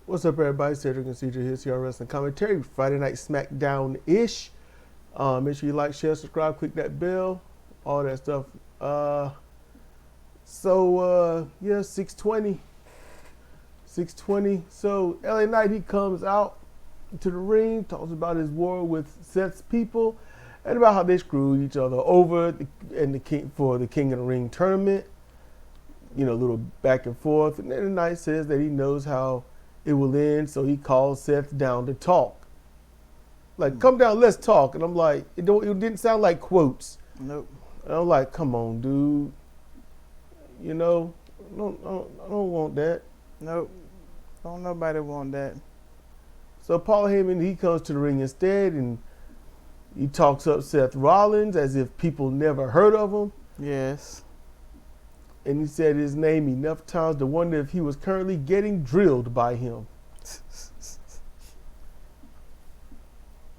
What's up, everybody? Cedric and CJ here, CRWC commentary. Friday night SmackDownish. Make sure you like, share, subscribe, click that bell, all that stuff. Yeah, 620. 620. So LA Knight, he comes out to the ring, talks about his war with Seth's people, and about how they screwed each other over for the King of the Ring tournament. You know, a little back and forth. And then the Knight says that he knows how it will end, so he calls Seth down to talk. Like, come down, let's talk. And I'm like, it didn't sound like quotes. Nope. And I'm like, come on, dude. You know, I don't want that. Nope. Don't nobody want that. So Paul Heyman, he comes to the ring instead, and he talks up Seth Rollins as if people never heard of him. Yes. And he said his name enough times to wonder if he was currently getting drilled by him.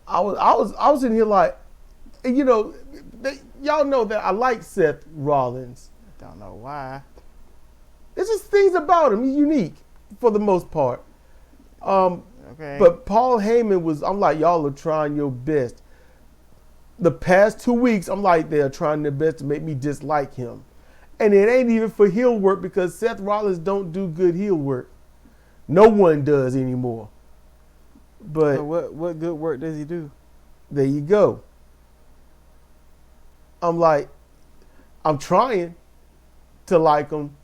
I was in here like, you know, y'all know that I like Seth Rollins. Don't know why. There's just things about him. He's unique for the most part. Okay. But Paul Heyman I'm like, y'all are trying your best. The past 2 weeks, I'm like, they're trying their best to make me dislike him. And it ain't even for heel work because Seth Rollins don't do good heel work. No one does anymore. But so what good work does he do? There you go. I'm like, I'm trying to like him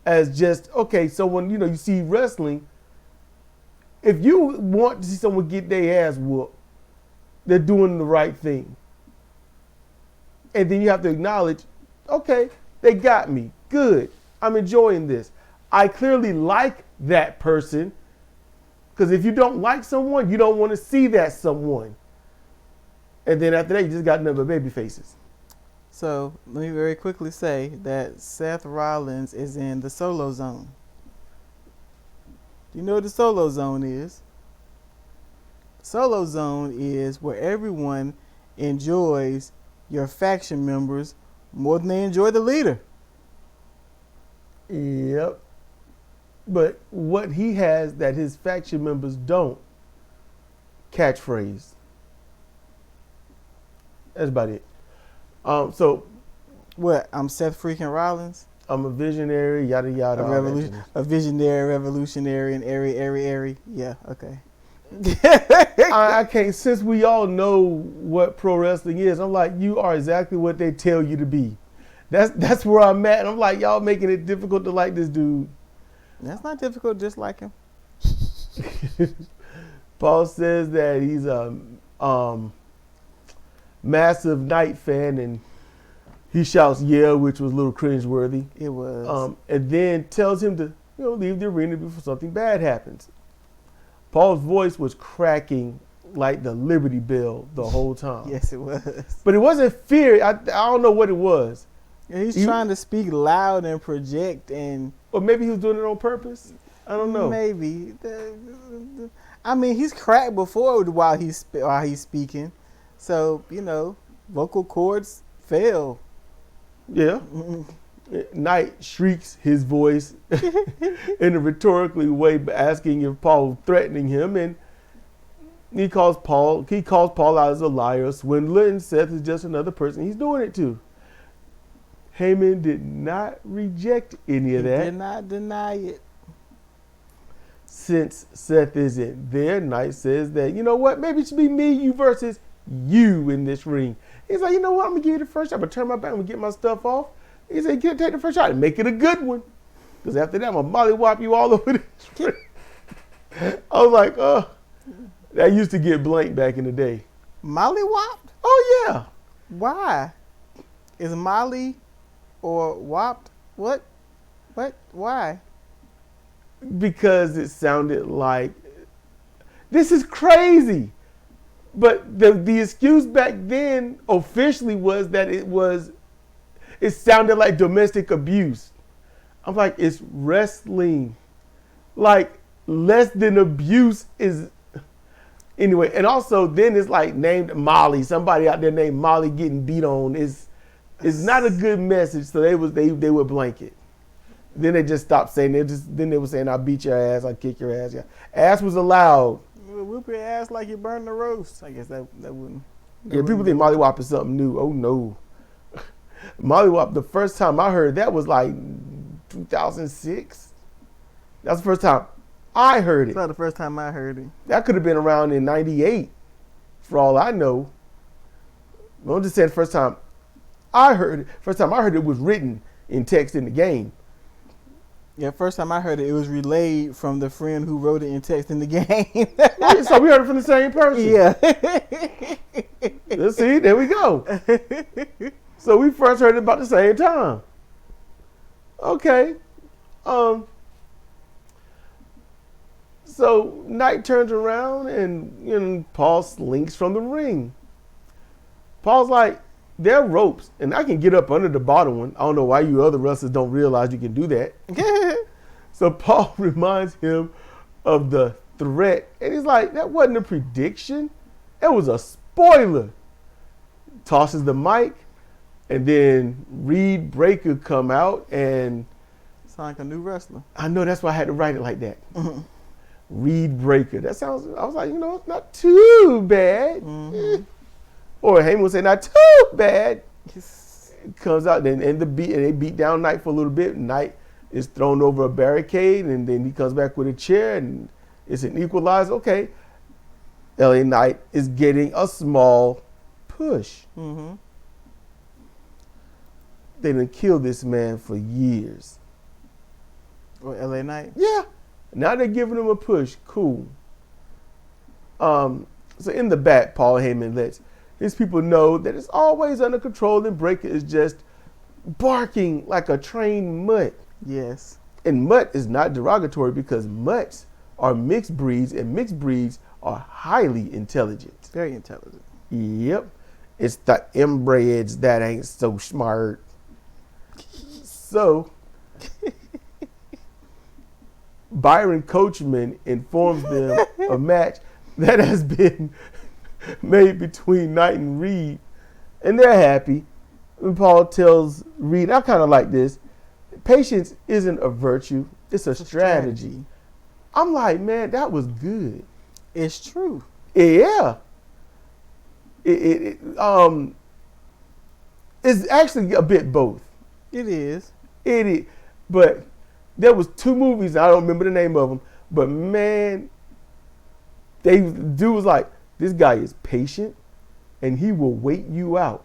as just, okay, so when, you know, you see wrestling, if you want to see someone get their ass whooped, they're doing the right thing. And then you have to acknowledge, okay, they got me. Good. I'm enjoying this. I clearly like that person because if you don't like someone, you don't want to see that someone. And then after that, you just got number baby faces. So let me very quickly say that Seth Rollins is in the solo zone. Do you know what the solo zone is? Solo zone is where everyone enjoys your faction members more than they enjoy the leader. Yep. But what he has that his faction members don't, catchphrase. That's about it. So what? I'm Seth freaking Rollins. I'm a visionary, yada yada. A visionary, revolutionary, and airy. Yeah, okay. I can't, since we all know what pro wrestling is, I'm like, you are exactly what they tell you to be. That's where I'm at. I'm like, y'all making it difficult to like this dude. That's not difficult, just like him. Paul says that he's a massive Knight fan, and he shouts "yeah," which was a little cringeworthy. It was. And then tells him to, you know, leave the arena before something bad happens. Paul's voice was cracking like the Liberty Bell the whole time. Yes, it was. But it wasn't fear. I don't know what it was. Yeah, he's trying to speak loud and project, and or maybe he was doing it on purpose. I don't know. Maybe. I mean, he's cracked before while he's speaking, so you know, vocal cords fail. Yeah. Knight shrieks his voice in a rhetorically way, asking if Paul was threatening him, and he calls Paul out as a liar, swindler, and Seth is just another person he's doing it to. Heyman did not reject any of that. He did not deny it. Since Seth isn't there, Knight says that, you know what, maybe it should be me, you versus you in this ring. He's like, you know what, I'm going to give you the first shot. I'm going to turn my back, I'm going to get my stuff off. He said, take the first shot and make it a good one. Because after that, I'm going to mollywop you all over this ring. I was like, oh, that used to get blank back in the day. Mollywopped? Oh, yeah. Why? Is Molly or whopped? What? Why? Because it sounded like, this is crazy. But the excuse back then officially was that it sounded like domestic abuse. I'm like, it's wrestling. Like, less than abuse is, anyway. And also then it's like named Molly. Somebody out there named Molly getting beat on is not a good message. So they would blanket. Then they just stopped saying it. Then they were saying, "I'll beat your ass. I'll kick your ass." Yeah, ass was allowed. Whoop your ass like you burned the roast. I guess that wouldn't. Yeah, people think mollywop is something new. Oh no, mollywop. The first time I heard that was like 2006. That's the first time I heard it. It's not the first time I heard it. That could have been around in '98, for all I know. I'm just saying, the first time I heard it was written in text in the game. Yeah, first time I heard it, it was relayed from the friend who wrote it in text in the game. So we heard it from the same person. Yeah. Let's see, there we go. So we first heard it about the same time. Okay. So Knight turns around and Paul slinks from the ring. Paul's like, there are ropes, and I can get up under the bottom one. I don't know why you other wrestlers don't realize you can do that. So Paul reminds him of the threat, and he's like, that wasn't a prediction. That was a spoiler. Tosses the mic, and then Reed Breaker come out, and sound like a new wrestler. I know, that's why I had to write it like that. Reed Breaker. That sounds, I was like, it's not too bad. Or Heyman would say, not too bad. Comes out and they beat down Knight for a little bit. Knight is thrown over a barricade, and then he comes back with a chair, and it's an equalizer. Okay, LA Knight is getting a small push. They done killed this man for years. Or LA Knight? Yeah. Now they're giving him a push. Cool. So in the back, Paul Heyman lets his people know that it's always under control, and Breaker is just barking like a trained mutt. Yes. And mutt is not derogatory, because mutts are mixed breeds, and mixed breeds are highly intelligent. Very intelligent. Yep. It's the inbreds that ain't so smart. So Byron Coachman informs them a match that has been made between Knight and Reed, and they're happy. And Paul tells Reed, I kind of like this, patience isn't a virtue, it's a strategy. I'm like, man, that was good. It's true. Yeah. It's actually a bit both. It is. It is. But there was two movies, I don't remember the name of them, but man, dude was like, this guy is patient, and he will wait you out.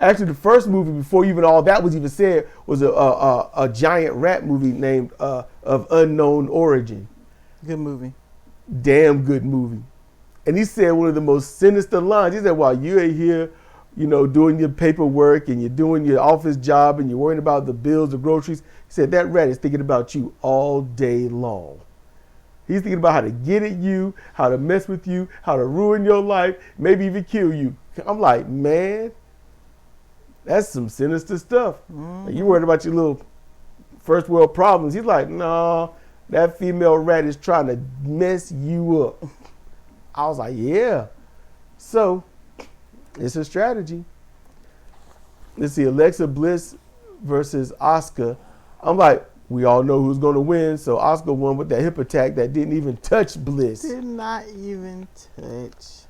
Actually, the first movie, before even all that was even said, was a giant rap movie named Of Unknown Origin. Good movie. Damn good movie. And he said one of the most sinister lines. He said, while you're here, doing your paperwork, and you're doing your office job, and you're worrying about the bills, the groceries, he said, that rat is thinking about you all day long. He's thinking about how to get at you, how to mess with you, how to ruin your life, maybe even kill you. I'm like, man, that's some sinister stuff. You worried about your little first world problems. He's like, no, that female rat is trying to mess you up. I was like, yeah. So it's a strategy. Let's see, Alexa Bliss versus Asuka. I'm like, we all know who's going to win. So Asuka won with that hip attack that didn't even touch Bliss. Did not even touch.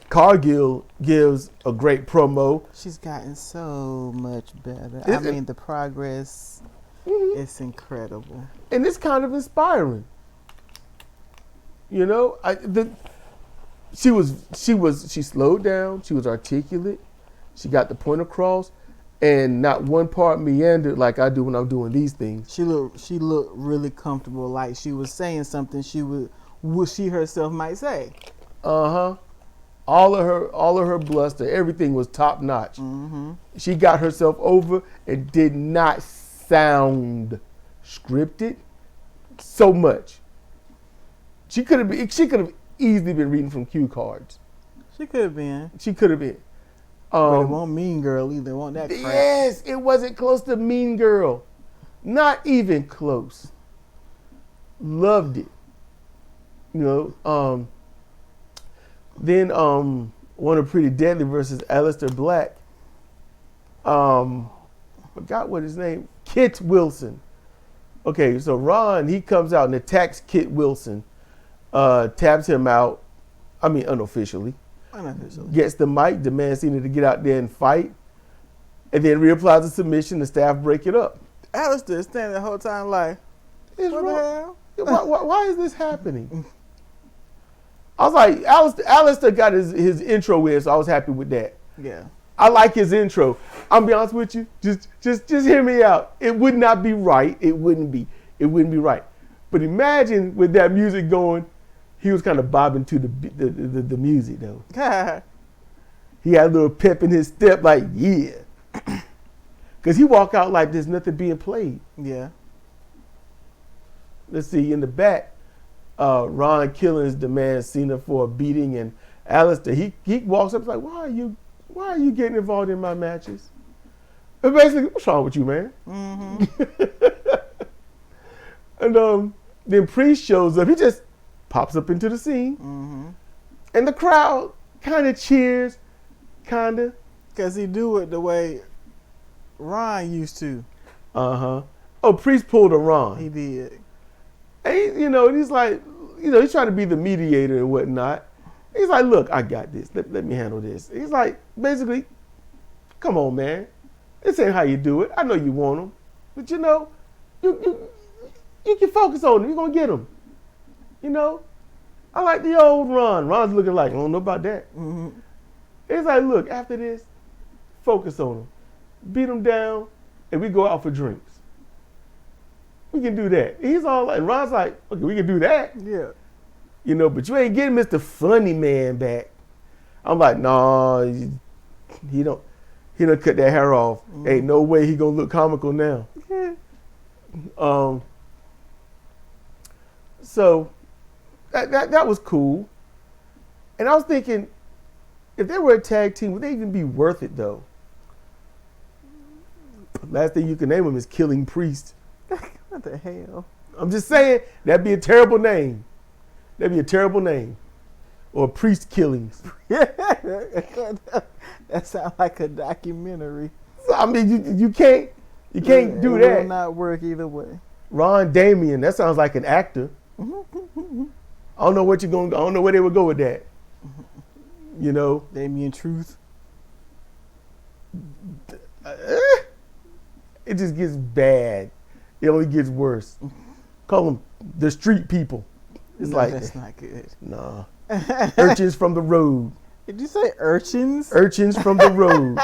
Cargill gives a great promo. She's gotten so much better. The progress is incredible. And it's kind of inspiring. She slowed down. She was articulate. She got the point across, and not one part meandered like I do when I'm doing these things. She looked really comfortable, like she was saying something she herself might say. All of her bluster, everything was top notch. She got herself over and did not sound scripted so much. She could have easily been reading from cue cards. She could have been. But it won't Mean Girl either. It won't that crap. Yes, it wasn't close to Mean Girl. Not even close. Loved it. Then one of Pretty Deadly versus Aleister Black. forgot what his name, Kit Wilson. Okay, so Ron, he comes out and attacks Kit Wilson, taps him out, unofficially. Gets the mic, demands Cena to get out there and fight, and then reapplies the submission, the staff break it up. Alistair standing the whole time like, It's what wrong. the hell? Why is this happening? I was like, Alistair got his intro in, so I was happy with that. Yeah. I like his intro. I'll be honest with you. Just hear me out. It would not be right. It wouldn't be right. But imagine with that music going, he was kind of bobbing to the music though. He had a little pep in his step, like yeah. Cause he walk out like there's nothing being played. Yeah. Let's see in the back. Ron Killings demands Cena for a beating, and Alistair he walks up like, why are you getting involved in my matches? And basically, what's wrong with you, man? Mm-hmm. And then Priest shows up. He just pops up into the scene, and the crowd kind of cheers, Cause he do it the way Ron used to. Oh, Priest pulled a Ron. He did. And he's like, he's trying to be the mediator and whatnot. He's like, look, I got this. Let me handle this. He's like, basically, come on, man. This ain't how you do it. I know you want him. But you can focus on him. You're going to get him. I like the old Ron. Ron's looking like, I don't know about that. Mm-hmm. It's like, look, after this, focus on him. Beat him down, and we go out for drinks. We can do that. He's all like, Ron's like, okay, we can do that. Yeah. But you ain't getting Mr. Funny Man back. I'm like, nah, he don't cut that hair off. Ain't no way he gonna look comical now. So that was cool. And I was thinking, if they were a tag team, would they even be worth it though? Last thing you can name them is Killing Priest. What the hell? I'm just saying, that'd be a terrible name. Or Priest Killings. That sounds like a documentary. So, you can't do It that. will not work either way. Ron Damien, that sounds like an actor. I don't know I don't know where they would go with that. Damien Truth. It just gets bad. It only gets worse. Call them the street people. It's like that's not good. Nah. Urchins from the road. Did you say urchins? Urchins from the road.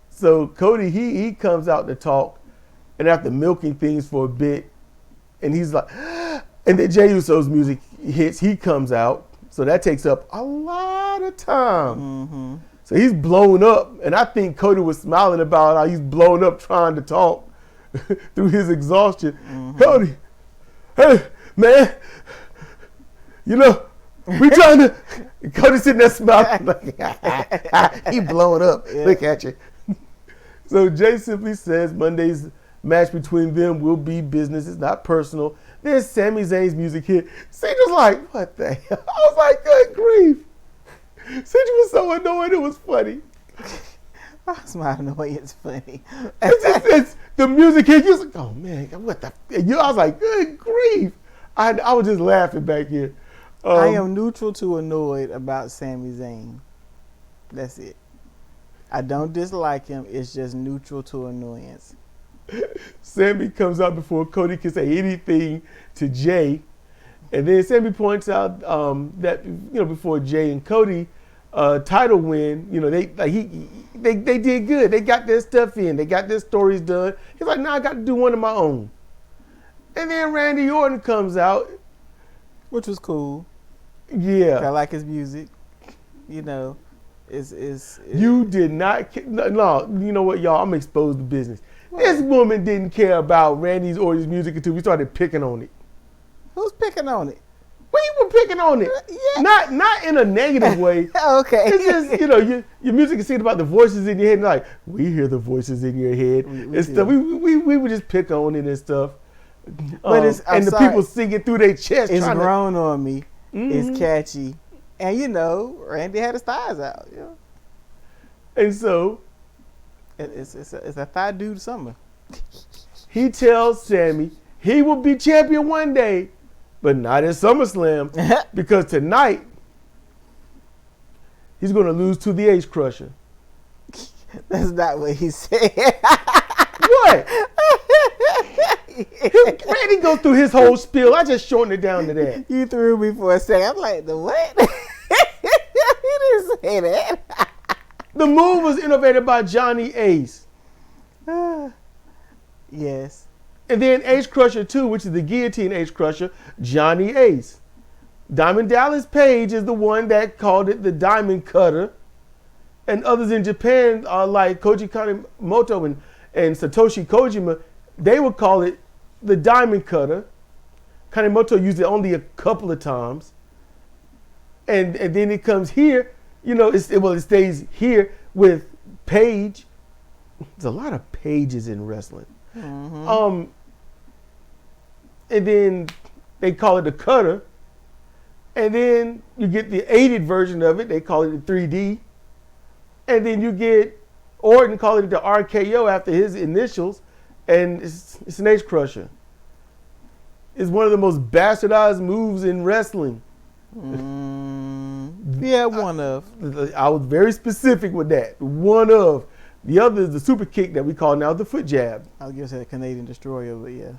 So Cody, he comes out to talk, and after milking things for a bit, and he's like, and then Jey Uso's music hits. He comes out, so that takes up a lot of time. Mm-hmm. So he's blown up, and I think Cody was smiling about how he's blown up trying to talk through his exhaustion. Mm-hmm. Cody, hey man, we trying to. Cody sitting there smiling like he blowing up. Yeah. Look at you. So Jay simply says Monday's match between them will be business. It's not personal. Then Sami Zayn's music hit. Cindy was like, what the hell? I was like, good grief. Cindy was so annoyed it was funny. That's my annoyance funny. It's the music hit. You was like, oh man, what the? I was like, good grief. I was just laughing back here. I am neutral to annoyed about Sami Zayn. That's it. I don't dislike him. It's just neutral to annoyance. Sami comes out before Cody can say anything to Jay. And then Sami points out that before Jay and Cody title win, they did good. They got their stuff in. They got their stories done. He's like, I got to do one of my own. And then Randy Orton comes out, which was cool. Yeah, I like his music. You did not. No, you know what, y'all? I'm exposed to business. What? This woman didn't care about Randy Orton's music until we started picking on it. Who's picking on it? We were picking on it. Yeah. Not in a negative way. Okay. It's just, your music is seen about the voices in your head. And like, we hear the voices in your head. And stuff. We would just pick on it and stuff. But the people singing through their chest. It's grown on me. Mm-hmm. It's catchy. And Randy had his thighs out. And so It's a thigh dude summer. He tells Sammy he will be champion one day, but not at SummerSlam because tonight he's going to lose to the Ace Crusher. That's not what he said. What? Randy goes through his whole spiel. I just shortened it down to that. You threw me for a second. I'm like, the what? He didn't say that. The move was innovated by Johnny Ace. Yes. And then Ace Crusher 2, which is the guillotine Ace Crusher, Johnny Ace. Diamond Dallas Page is the one that called it the Diamond Cutter. And others in Japan are like Koji Kanemoto and Satoshi Kojima. They would call it the Diamond Cutter. Kanemoto used it only a couple of times. And then it comes here, it stays here with Page. There's a lot of pages in wrestling. Mm-hmm. And then they call it the Cutter. And then you get the aided version of it. They call it the 3D. And then you get Orton calling it the RKO after his initials. And it's an Ace Crusher. It's one of the most bastardized moves in wrestling. Yeah, one of. I was very specific with that. One of. The other is the super kick that we call now the foot jab. I was going to say the Canadian Destroyer, but yeah.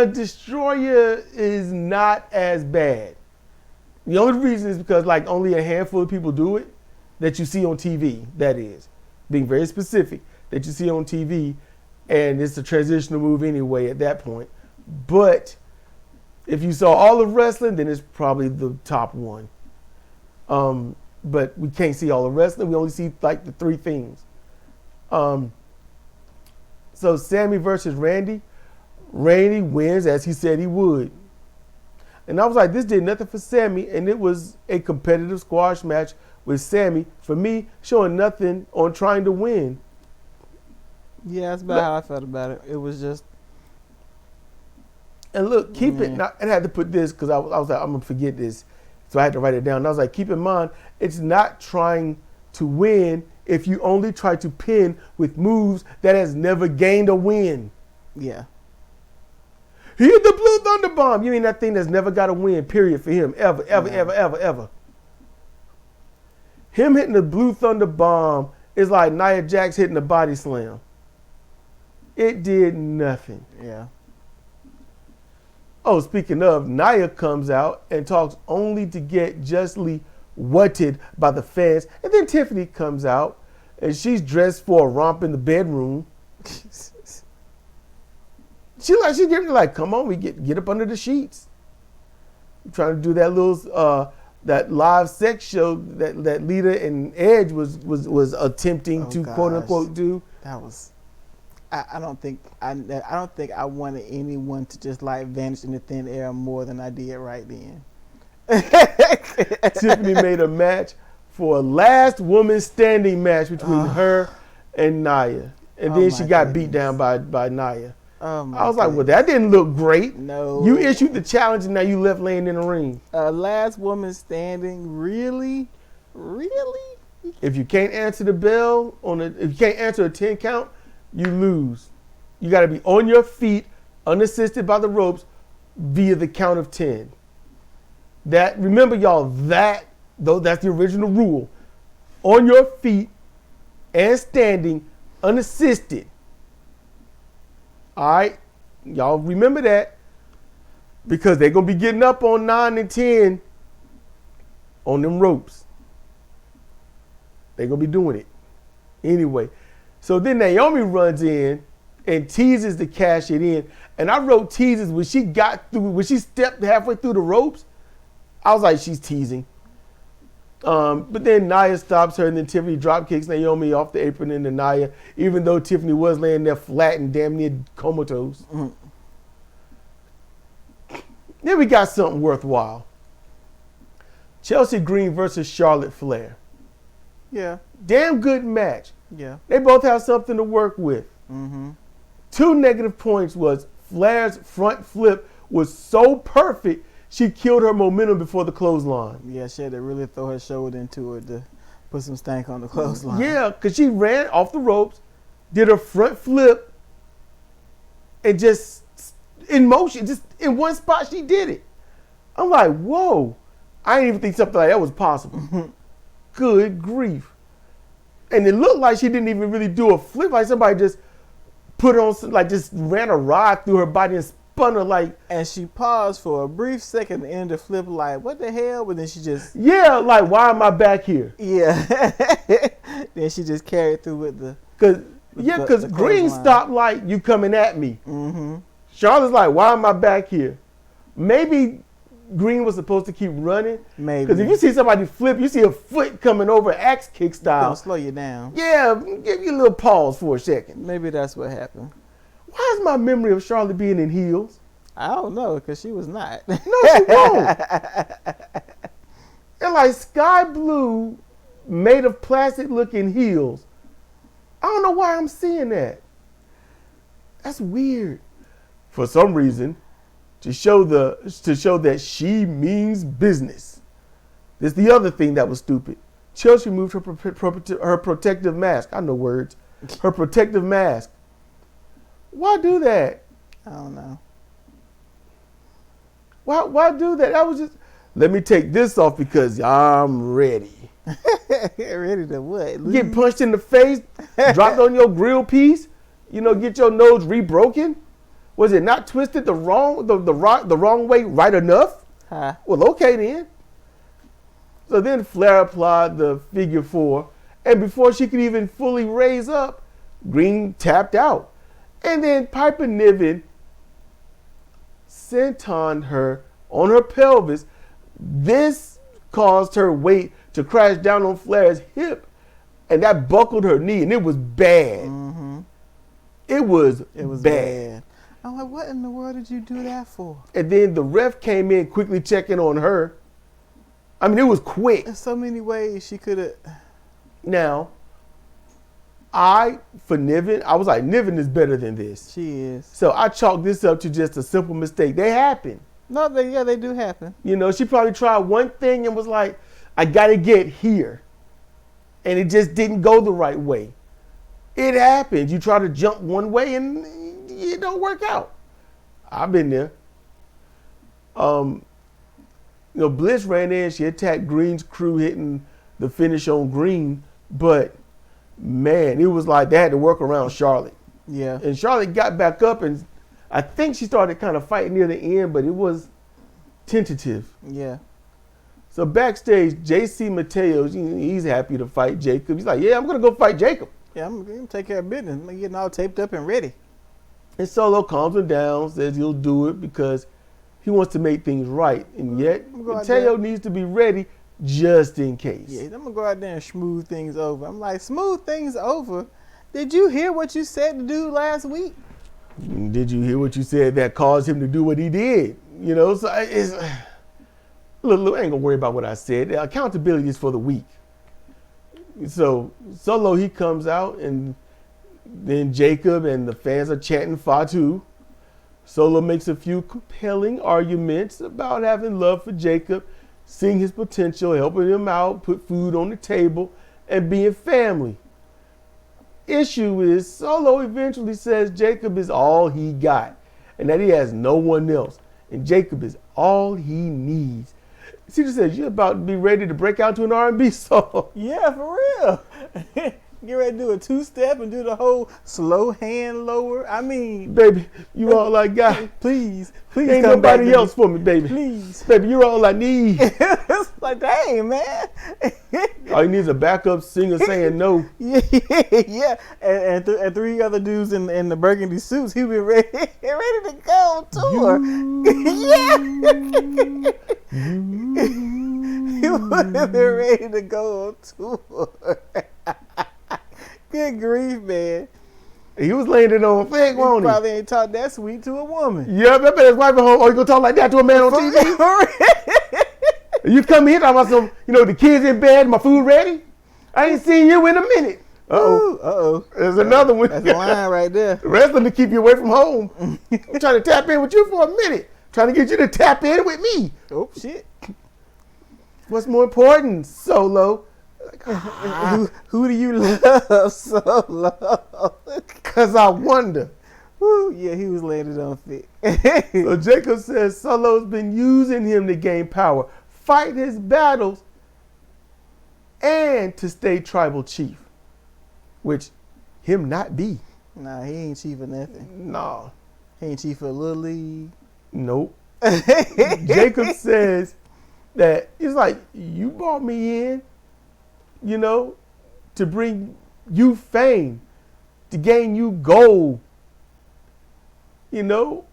Destroyer is not as bad. The only reason is because only a handful of people do it that you see on TV, that is. Being very specific, that you see on TV, and it's a transitional move anyway at that point. But if you saw all of wrestling, then it's probably the top one. But we can't see all of wrestling. We only see the three things. So Sammy versus Randy. Randy wins as he said he would. And I was like, this did nothing for Sammy, and it was a competitive squash match with Sammy, for me, showing nothing on trying to win. Yeah, that's about how I felt about it. It was just... And look, keep it... Now, and I had to put this because I was like, I'm going to forget this. So I had to write it down. And I was like, keep in mind, it's not trying to win if you only try to pin with moves that has never gained a win. Yeah. He hit the Blue Thunder Bomb. You mean that thing that's never got a win, period, for him. Ever. Him hitting the Blue Thunder Bomb is like Nia Jax hitting the body slam. It did nothing. Yeah. Oh, speaking of, Nia comes out and talks only to get justly wutted by the fans. And then Tiffany comes out and she's dressed for a romp in the bedroom. She's giving come on, we get up under the sheets. I'm trying to do that little that live sex show that Lita and Edge was attempting to quote unquote do. That was. I don't think I wanted anyone to just vanish in the thin air more than I did right then. Tiffany made a match for a last woman standing match between her and Nia, and then she got beat down by Nia. I was like, well, that didn't look great. No. You issued the challenge and now you left laying in the ring. Last woman standing, really? Really? If you can't answer the bell if you can't answer a 10 count, you lose. You got to be on your feet, unassisted by the ropes, via the count of 10. Remember, y'all, that's the original rule. On your feet and standing, unassisted. All right, y'all remember that, because they're going to be getting up on 9 and 10 on them ropes. They're going to be doing it. Anyway, so then Naomi runs in and teases to cash it in. And I wrote teases when she stepped halfway through the ropes. I was like, she's teasing. But then Nia stops her, and then Tiffany drop kicks Naomi off the apron into Nia, even though Tiffany was laying there flat and damn near comatose. Mm-hmm. Then we got something worthwhile. Chelsea Green versus Charlotte Flair. Yeah. Damn good match. Yeah. They both have something to work with. Mm-hmm. 2 negative points was Flair's front flip was so perfect, she killed her momentum before the clothesline. Yeah, she had to really throw her shoulder into it Put some stank on the clothesline. Yeah, because she ran off the ropes, did a front flip, and just in motion, just in one spot, she did it. I'm like, whoa. I didn't even think something like that was possible. Good grief. And it looked like she didn't even really do a flip. Like somebody just put on, like just ran a rod through her body and spun her like. And she paused for a brief second and ended the flip like, what the hell? But then she just. Yeah, like, why am I back here? Yeah. Then she just carried through with the. Because Green stopped like, you coming at me. Mm-hmm. Charlotte's like, why am I back here? Maybe Green was supposed to keep running. Maybe. Because if you see somebody flip, you see a foot coming over axe kick style. It'll slow you down. Yeah, give you a little pause for a second. Maybe that's what happened. Why is my memory of Charlotte being in heels? I don't know, because she was not. No, she won't. And like sky blue made of plastic looking heels. I don't know why I'm seeing that. That's weird. For some reason, to show that she means business. This is the other thing that was stupid. Chelsea moved her protective mask. I know words. Her protective mask. Why do that? I don't know. Why do that? That was just, let me take this off because I'm ready. Ready to what? Get punched in the face, dropped on your grill piece, get your nose rebroken. Was it not twisted the wrong way right enough? Huh? Well, okay then. So then Flair applied the figure 4, and before she could even fully raise up, Green tapped out. And then Piper Niven sentoned her on her pelvis. This caused her weight to crash down on Flair's hip, and that buckled her knee, and it was bad. Mm-hmm. It was bad. I'm like, what in the world did you do that for? And then the ref came in quickly checking on her. I mean, it was quick. There's so many ways she could have. Now, for Niven, I was like, Niven is better than this. She is. So I chalked this up to just a simple mistake. They happen. No, they do happen. She probably tried one thing and was like, I got to get here. And it just didn't go the right way. It happens. You try to jump one way and it don't work out. I've been there. Bliss ran in. She attacked Green's crew, hitting the finish on Green. But, man, it was like they had to work around Charlotte. Yeah. And Charlotte got back up, and I think she started kind of fighting near the end, but it was tentative. Yeah. So backstage, JC Mateos, he's happy to fight Jacob. He's like, yeah, I'm going to go fight Jacob. Yeah, I'm going to take care of business. I'm getting all taped up and ready. And Solo calms him down, says he'll do it because he wants to make things right. And yet, Mateo needs to be ready just in case. Yeah, I'm going to go out there and smooth things over. I'm like, smooth things over? Did you hear what you said to do last week? Did you hear what you said that caused him to do what he did? So it's... Look, I ain't going to worry about what I said. The accountability is for the weak. So Solo, he comes out, and then Jacob and the fans are chanting Fatu. Solo makes a few compelling arguments about having love for Jacob, seeing his potential, helping him out, put food on the table, and being family. Issue is Solo eventually says Jacob is all he got and that he has no one else. And Jacob is all he needs. Cedar says, you're about to be ready to break out to an R&B song. Yeah, for real. Get ready to do a two-step and do the whole slow hand lower. I mean. Baby, you all I got. Please ain't nobody else for me, baby. Please. Baby, you're all I need. It's like, dang, man. All he needs is a backup singer saying no. Yeah. And 3 other dudes in the burgundy suits, he'll be ready to go on tour. Yeah. He would have been ready to go on tour. Good grief, man. He was laying it on thick, won't he? Probably ain't talked that sweet to a woman. Yeah, I bet his wife at home. Oh, you gonna talk like that to a man on TV? You come here talking about some, the kids in bed, my food ready? I ain't seen you in a minute. Uh-oh. There's another one. That's a line right there. Wrestling to keep you away from home. I'm trying to tap in with you for a minute. Trying to get you to tap in with me. Oh, shit. What's more important, Solo? Like, who do you love Solo? Cause I wonder. Woo, yeah, he was landed on fit. So Jacob says Solo's been using him to gain power, fight his battles, and to stay tribal chief. Which him not be. Nah, he ain't chief of nothing. No. He ain't chief of Little League. Nope. Jacob says that it's like, you brought me in, you know, to bring you fame, to gain you gold, you know.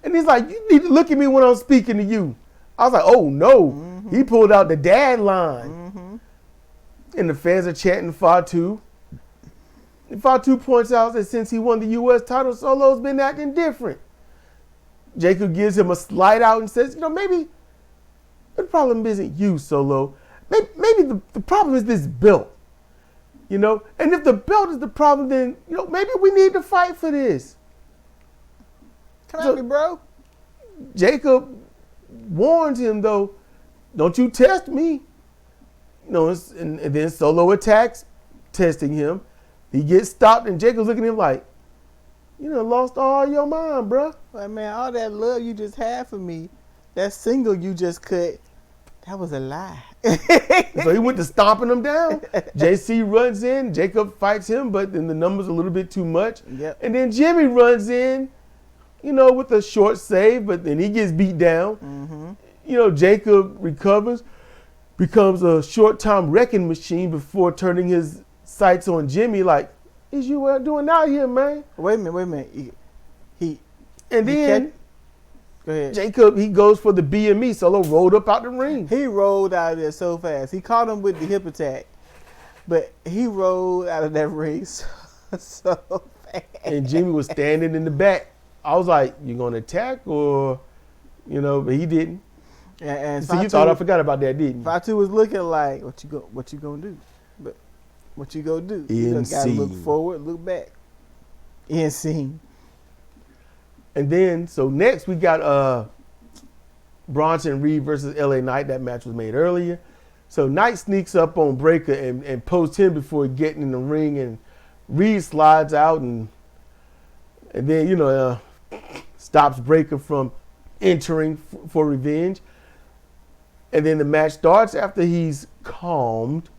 And he's like, you need to look at me when I'm speaking to you. I was like, oh no. Mm-hmm. He pulled out the dad line. Mm-hmm. And the fans are chanting Fatu. And Fatu points out that since he won the U.S. title, Solo's been acting different. Jacob gives him a slide out and says, you know, maybe the problem isn't you, Solo. Maybe the problem is this belt. You know, and if the belt is the problem, then, you know, maybe we need to fight for this. Come at me, bro. Jacob warns him, though, don't you test me. You know, and then Solo attacks, testing him. He gets stopped, and Jacob's looking at him like, you done lost all your mind, bro. Like, man, all that love you just had for me, that single you just cut, that was a lie. So he went to stomping him down. JC runs in. Jacob fights him, but then the number's a little bit too much. Yep. And then Jimmy runs in, you know, with a short save, but then he gets beat down. Mm-hmm. You know, Jacob recovers, becomes a short-time wrecking machine before turning his sights on Jimmy like, is you doing out here, man? Wait a minute. Go ahead. Jacob, he goes for the BME. Solo rolled up out the ring. He rolled out of there so fast. He caught him with the hip attack, but he rolled out of that ring so fast. And Jimmy was standing in the back. I was like, you going to attack or, you know, but he didn't. And so you thought I forgot about that, didn't you? Fatu was looking like, what you gonna do? But what you gonna do? You gotta look forward, look back. Insane. And then, so next we got Bronson Reed versus LA Knight. That match was made earlier. So Knight sneaks up on Breaker and posts him before getting in the ring, and Reed slides out and then, you know, stops Breaker from entering for revenge. And then the match starts after he's calmed.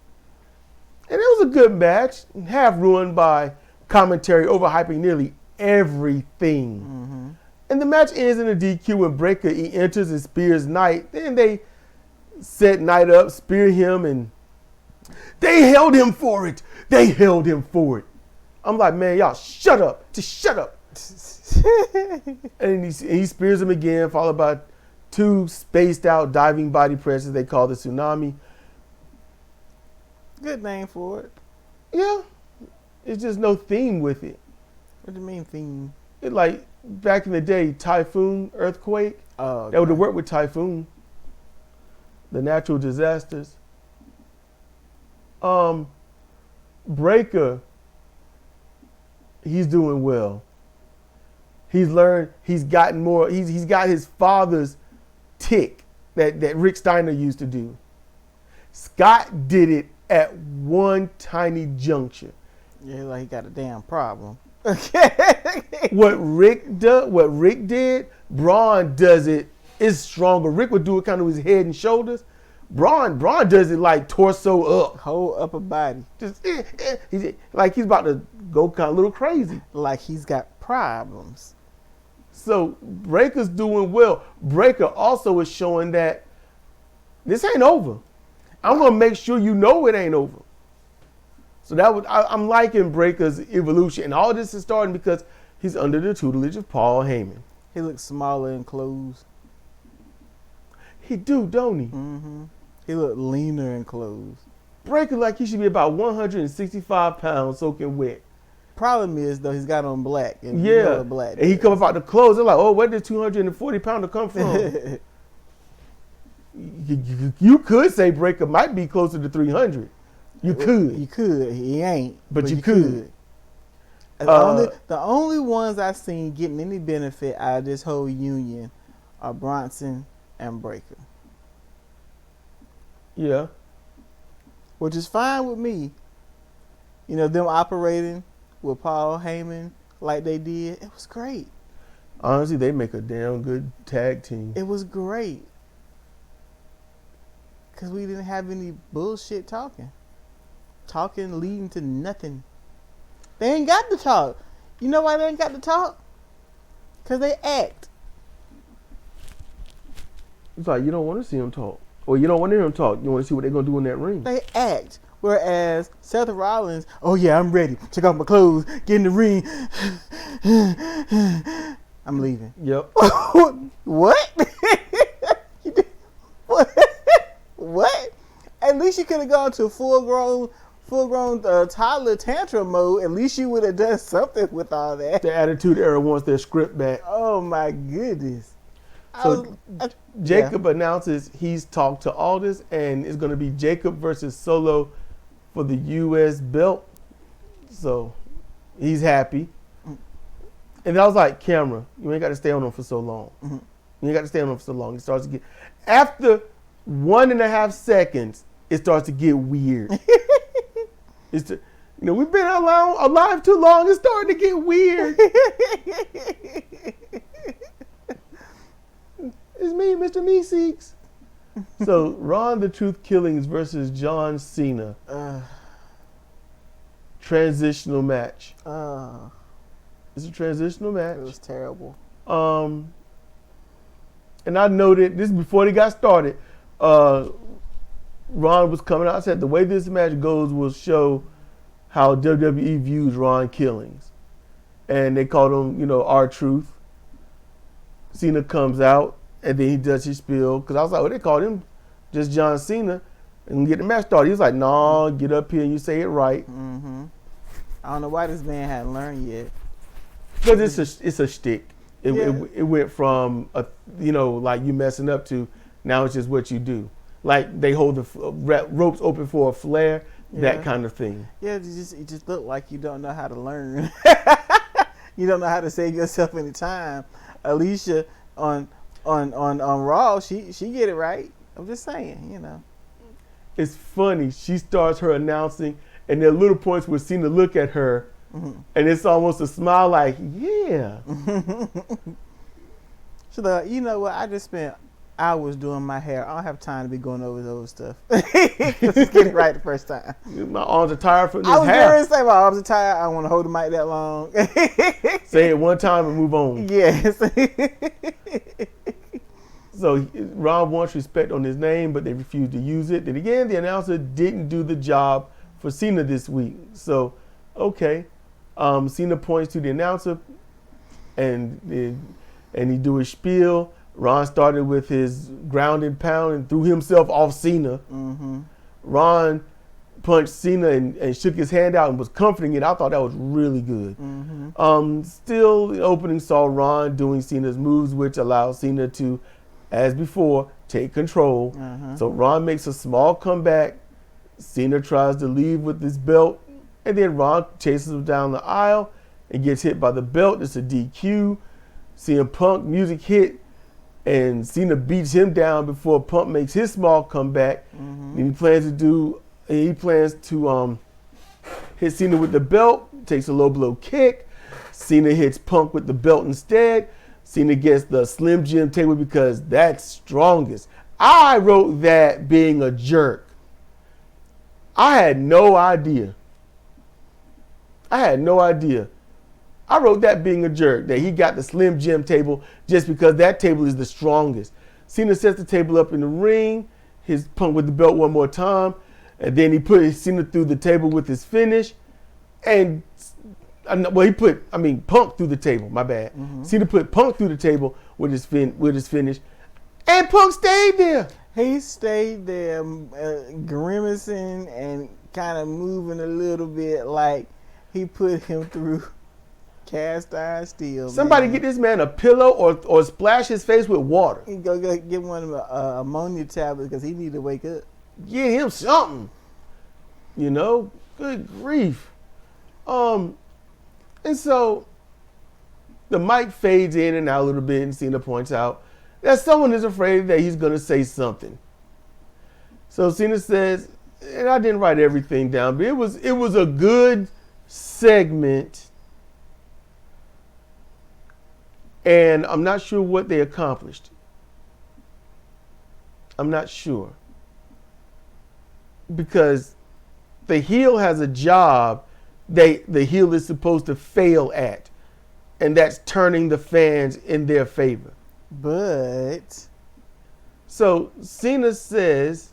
And it was a good match, half ruined by commentary overhyping nearly everything. Mm-hmm. And the match ends in a DQ when Breaker enters and spears Knight. Then they set Knight up, spear him, and they held him for it. I'm like, man, y'all shut up. Just shut up. And he spears him again, followed by 2 spaced out diving body presses they call the Tsunami. Good name for it. Yeah. It's just no theme with it. What do you mean theme? It like back in the day, typhoon, earthquake. Oh, okay. That would have worked with typhoon. The natural disasters. Breaker, he's doing well. He's learned, he's gotten more, he's got his father's tick that Rick Steiner used to do. Scott did it at one tiny juncture. Yeah, like he got a damn problem. What Rick did, Braun does it, is stronger. Rick would do it kind of with his head and shoulders. Braun does it like torso up. Whole upper body. Just like he's about to go kind of a little crazy. Like he's got problems. So Breaker's doing well. Breaker also is showing that this ain't over. I'm gonna make sure you know it ain't over. So I'm liking Breaker's evolution, and all this is starting because he's under the tutelage of Paul Heyman. He looks smaller in clothes. He do, don't he? Mm-hmm. He look leaner in clothes. Breaker like he should be about 165 pounds soaking wet. Problem is though, he's got on black. And yeah, you know black and he come up out the clothes. They're like, oh, where did 240 pounder come from? You could say Breaker might be closer to 300. You could. He ain't. But you could. The only ones I've seen getting any benefit out of this whole union are Bronson and Breaker. Yeah. which is fine with me. You know, them operating with Paul Heyman like they did, it was great. Honestly, they make a damn good tag team. It was great. Because we didn't have any bullshit talking. Talking leading to nothing. They ain't got to talk. You know why they ain't got to talk? Because they act. It's like you don't want to see them talk. Or you don't want to hear them talk. You want to see what they're going to do in that ring. They act. Whereas Seth Rollins, oh yeah, I'm ready. Take off my clothes. Get in the ring. I'm leaving. Yep. What? What? At least you could have gone to full-grown toddler tantrum mode. At least you would have done something with all that. The Attitude Era wants their script back. Oh my goodness. So Jacob announces he's talked to Aldis, and it's going to be Jacob versus Solo for the U.S. belt. So he's happy. And I was like, camera, you ain't got to stay on him for so long. Mm-hmm. You ain't got to stay on him for so long. It starts to get, after 1.5 seconds, it starts to get weird. We've been alive too long. It's starting to get weird. It's me, Mr. Meeseeks. So, Ron the Truth Killings versus John Cena. Transitional match. It's a transitional match. It was terrible. And I noted, this is before they got started, Ron was coming out. I said the way this match goes will show how WWE views Ron Killings. And they called him, R-Truth. Cena comes out, and then he does his spiel. Because I was like, well, they called him just John Cena and get the match started. He was like, nah, get up here and you say it right. Mm-hmm. I don't know why this man hadn't learned yet. Because it's a shtick. It went from, like you messing up to now it's just what you do. Like they hold the ropes open for a flare, that kind of thing. Yeah, it just looked like you don't know how to learn. You don't know how to save yourself any time. Alicia on Raw, she get it right. I'm just saying, It's funny. She starts her announcing, and there are little points where Cena look at her, and it's almost a smile like, yeah. She's like, you know what? I just spent hours doing my hair. I don't have time to be going over those stuff. Just get it right the first time. My arms are tired from this I was hair. going to say my arms are tired. I don't want to hold the mic that long. Say it one time and move on. Yes. So Ron wants respect on his name, but they refuse to use it. Then again, the announcer didn't do the job for Cena this week. So, okay. Cena points to the announcer, and he do his spiel. Ron started with his ground and pound and threw himself off Cena. Mm-hmm. Ron punched Cena and shook his hand out and was comforting it. I thought that was really good. Mm-hmm. Still, the opening saw Ron doing Cena's moves, which allowed Cena to, as before, take control. Uh-huh. So Ron makes a small comeback. Cena tries to leave with his belt, and then Ron chases him down the aisle and gets hit by the belt. It's a DQ. CM Punk music hit, and Cena beats him down before Punk makes his small comeback. Mm-hmm. And he plans to hit Cena with the belt, takes a low blow kick. Cena hits Punk with the belt instead. Cena gets the Slim Jim table because that's strongest. I wrote that being a jerk. I had no idea. I wrote that being a jerk, that he got the Slim Jim table just because that table is the strongest. Cena sets the table up in the ring, his Punk with the belt one more time, and then he put Cena through the table with his finish. And, Punk through the table, my bad. Mm-hmm. Cena put Punk through the table with his finish, and Punk stayed there. He stayed there grimacing and kind of moving a little bit like he put him through cast iron steel. Somebody get this man a pillow or splash his face with water. He go get one of the ammonia tablets because he need to wake up. Get him something. Good grief. And so the mic fades in and out a little bit, and Cena points out that someone is afraid that he's going to say something. So Cena says, and I didn't write everything down, but it was a good segment, and I'm not sure what they accomplished. I'm not sure, because the heel has a job the heel is supposed to fail at, and that's turning the fans in their favor. But so Cena says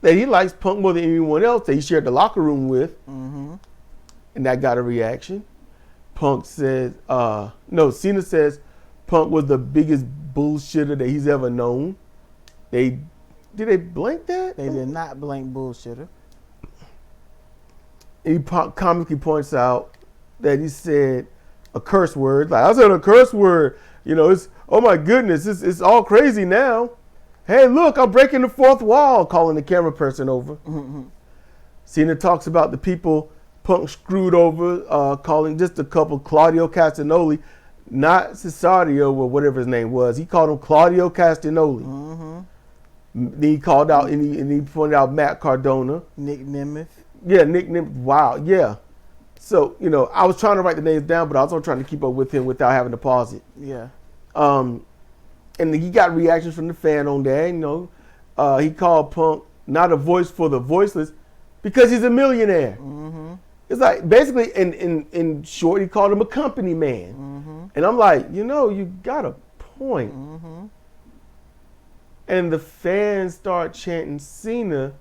that he likes Punk more than anyone else that he shared the locker room with, and that got a reaction. Punk says, Cena says Punk was the biggest bullshitter that he's ever known. Did they blank that? They did not blank bullshitter. He comically points out that he said a curse word. Like, I said a curse word. You know, it's, oh my goodness, it's all crazy now. Hey, look, I'm breaking the fourth wall, calling the camera person over. Cena talks about the people Punk screwed over, calling just a couple, Claudio Castagnoli, not Cesario or whatever his name was. He called him Claudio Castagnoli. He called out and he pointed out Matt Cardona. Nick Nemeth. Yeah, Nick Nemeth. Wow, yeah. So, you know, I was trying to write the names down, but I was also trying to keep up with him without having to pause it. Yeah. And he got reactions from the fan on that. You know, he called Punk not a voice for the voiceless because he's a millionaire. It's like basically, in short, he called him a company man. And I'm like, you know, you got a point. And the fans start chanting Cena.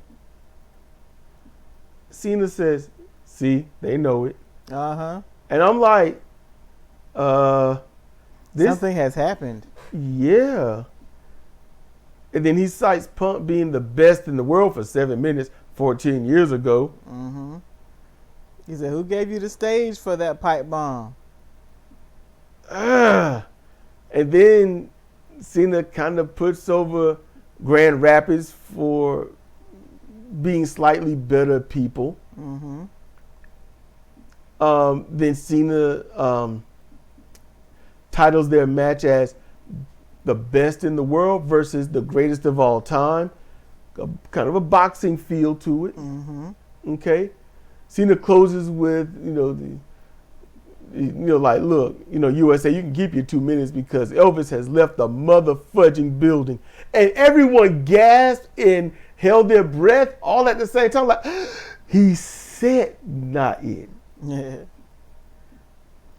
Cena says, see, they know it. And I'm like, something has happened. Yeah. And then he cites Punk being the best in the world for 7 minutes 14 years ago. He said, who gave you the stage for that pipe bomb? And then Cena kind of puts over Grand Rapids for being slightly better people. Then Cena titles their match as the best in the world versus the greatest of all time. Kind of a boxing feel to it. Okay. Cena closes with, like, look, USA, you can keep your 2 minutes because Elvis has left the mother fudging building. And everyone gasped and held their breath all at the same time. Like, he said not in. Yeah.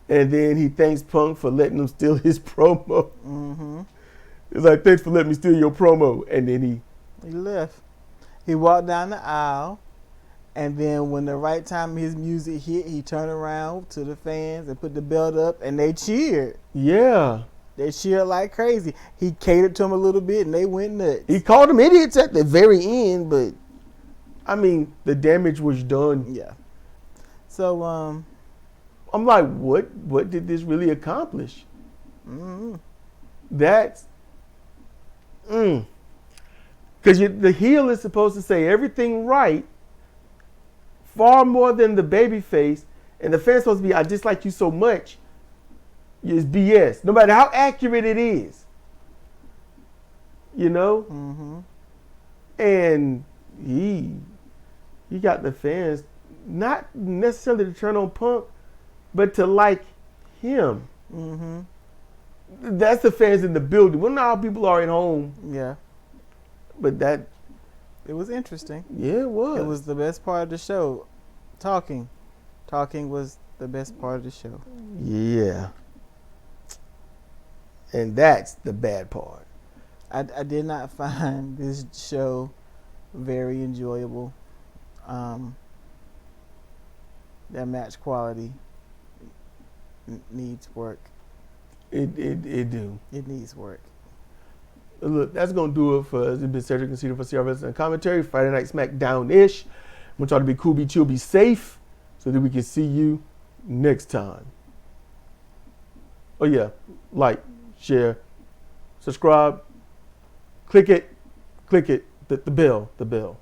And then he thanks Punk for letting him steal his promo. It's like, thanks for letting me steal your promo. And then he left. He walked down the aisle. And then when the right time his music hit, he turned around to the fans and put the belt up, and they cheered. Yeah. They cheered like crazy. He catered to them a little bit, and they went nuts. He called them idiots at the very end, but, I mean, the damage was done. Yeah. So, I'm like, what did this really accomplish? That's, because the heel is supposed to say everything right, far more than the baby face, and the fan's supposed to be, I dislike you so much, it's BS, no matter how accurate it is. And he got the fans not necessarily to turn on Punk, but to like him. That's the fans in the building. We don't know how people are at home. Yeah. But it was interesting. Yeah, it was. It was the best part of the show. Talking was the best part of the show. Yeah. And that's the bad part. I did not find this show very enjoyable. That match quality needs work. It do. It needs work. Look, that's going to do it for us. It's been Cedric and Cedar for CRWC and Commentary. Friday Night SmackDownish. I want y'all to be cool, be chill, be safe, so that we can see you next time. Oh, yeah. Like, share, subscribe, click it, the bell.